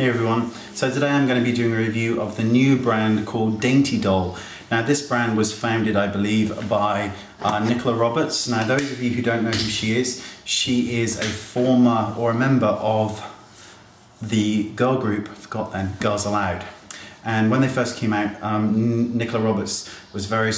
Hey everyone, so today I'm going to be doing a review of the new brand called Dainty doll. Now this brand was founded, I believe, by Nicola Roberts. Now those of you who don't know who she is a former or a member of the girl group, I forgot then, Girls Aloud. And when they first came out, Nicola Roberts was very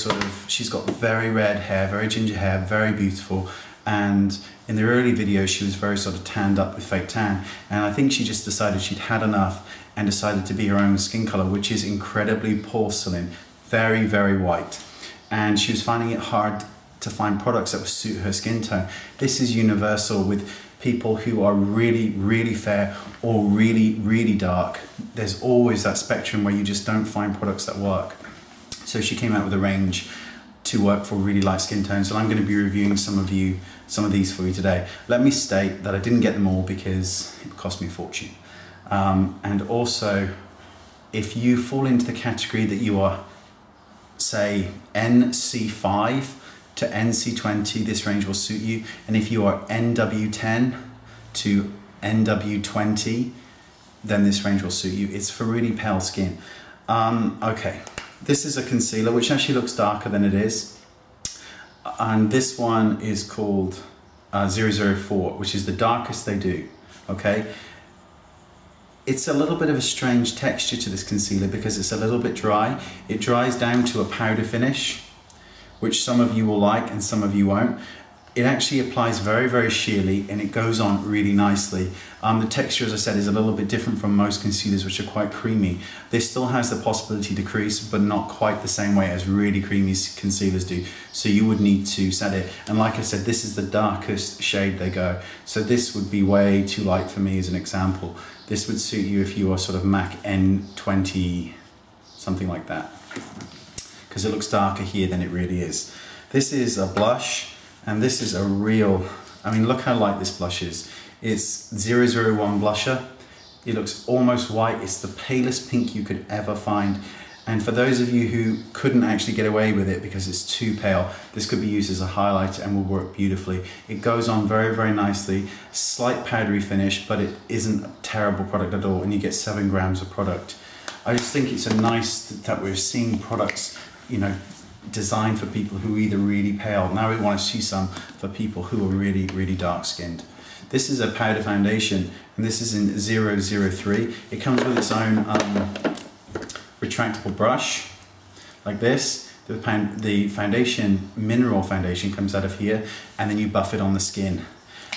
she's got very red hair, very ginger hair, very beautiful. And in the early videos, she was very tanned up with fake tan. And I think she just decided she'd had enough and decided to be her own skin color, which is incredibly porcelain, very, very white. And she was finding it hard to find products that would suit her skin tone. This is universal with people who are really, really fair or really, really dark. There's always that spectrum where you just don't find products that work. So she came out with a range to work for really light skin tones, and I'm going to be reviewing some of these for you today. Let me state that I didn't get them all because it cost me a fortune. And also, if you fall into the category that you are, say, NC5 to NC20, this range will suit you. And if you are NW10 to NW20, then this range will suit you. It's for really pale skin. Okay. This is a concealer, which actually looks darker than it is. And this one is called 004, which is the darkest they do, okay? It's a little bit of a strange texture to this concealer because it's a little bit dry. It dries down to a powder finish, which some of you will like and some of you won't. It actually applies very, very sheerly and it goes on really nicely. The texture, as I said, is a little bit different from most concealers, which are quite creamy. This still has the possibility to crease, but not quite the same way as really creamy concealers do. So you would need to set it. And like I said, this is the darkest shade they go. So this would be way too light for me as an example. This would suit you if you are MAC N20, something like that. Because it looks darker here than it really is. This is a blush. And this is a real, I mean, look how light this blush is. It's 001 blusher. It looks almost white. It's the palest pink you could ever find. And for those of you who couldn't actually get away with it because it's too pale, this could be used as a highlighter and will work beautifully. It goes on very, very nicely. Slight powdery finish, but it isn't a terrible product at all. And you get 7 grams of product. I just think it's a nice that we're seeing products, you know, designed for people who are either really pale. Now we want to see some for people who are really, really dark skinned. This is a powder foundation and this is in 003. It comes with its own retractable brush like this. The foundation, mineral foundation, comes out of here and then you buff it on the skin.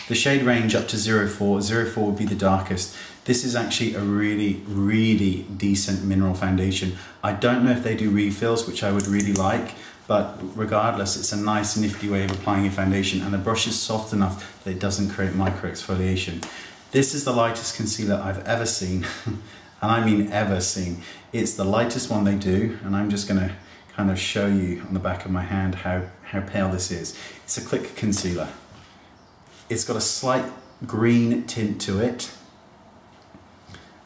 The shade range up to 04. 04 would be the darkest. This is actually a really, really decent mineral foundation. I don't know if they do refills, which I would really like, but regardless, it's a nice nifty way of applying your foundation, and the brush is soft enough that it doesn't create micro exfoliation. This is the lightest concealer I've ever seen, and I mean ever seen. It's the lightest one they do, and I'm just gonna kind of show you on the back of my hand how pale this is. It's a Click concealer. It's got a slight green tint to it,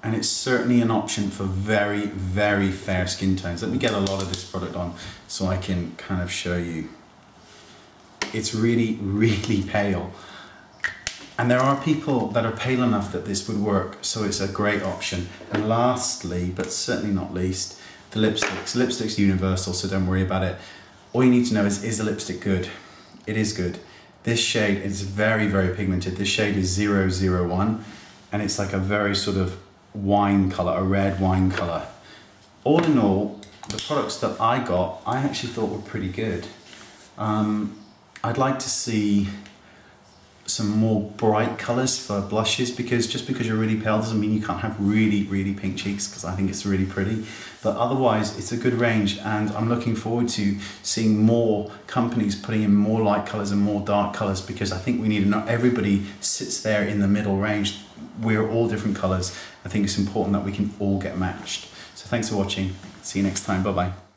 and it's certainly an option for very, very fair skin tones. Let me get a lot of this product on so I can kind of show you. It's really, really pale. And there are people that are pale enough that this would work, so it's a great option. And lastly, but certainly not least, the lipsticks. Lipstick's universal, so don't worry about it. All you need to know is the lipstick good? It is good. This shade is very, very pigmented. This shade is 001, and it's like a very wine color, a red wine color. All in all, the products that I got, I actually thought were pretty good. I'd like to see some more bright colors for blushes, because just because you're really pale doesn't mean you can't have really, really pink cheeks, because I think it's really pretty. But otherwise, it's a good range, and I'm looking forward to seeing more companies putting in more light colors and more dark colors, because I think we need to know everybody sits there in the middle range. We're all different colors. I think it's important that we can all get matched. So thanks for watching. See you next time. Bye-bye.